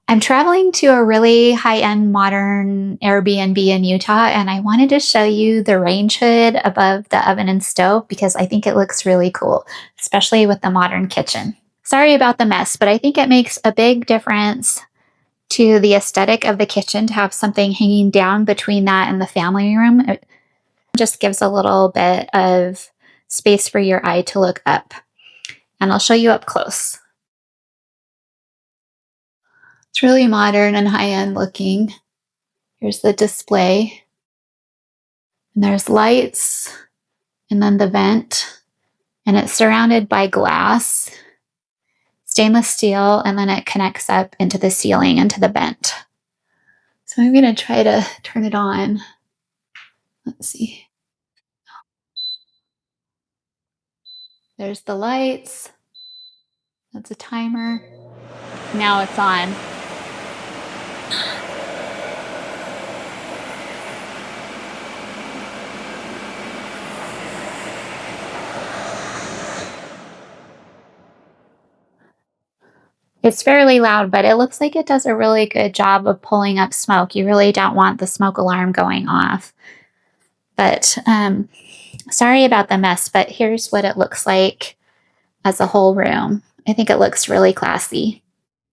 I'm traveling to a really high-end modern Airbnb in Utah, and I wanted to show you the range hood above the oven and stove because I think it looks really cool, especially with the modern kitchen. Sorry about the mess, but I think it makes a big difference to the aesthetic of the kitchen to have something hanging down between that and the family room. It just gives a little bit of space for your eye to look up. And I'll show you up close. It's really modern and high-end looking. Here's the display. And there's lights and then the vent. And it's surrounded by glass, stainless steel, and then it connects up into the ceiling, into the vent. So I'm going to try to turn it on. Let's see. There's the lights. That's a timer. Now it's on. It's fairly loud, but it looks like it does a really good job of pulling up smoke. You really don't want the smoke alarm going off. But sorry about the mess, but here's what it looks like as a whole room. I think it looks really classy.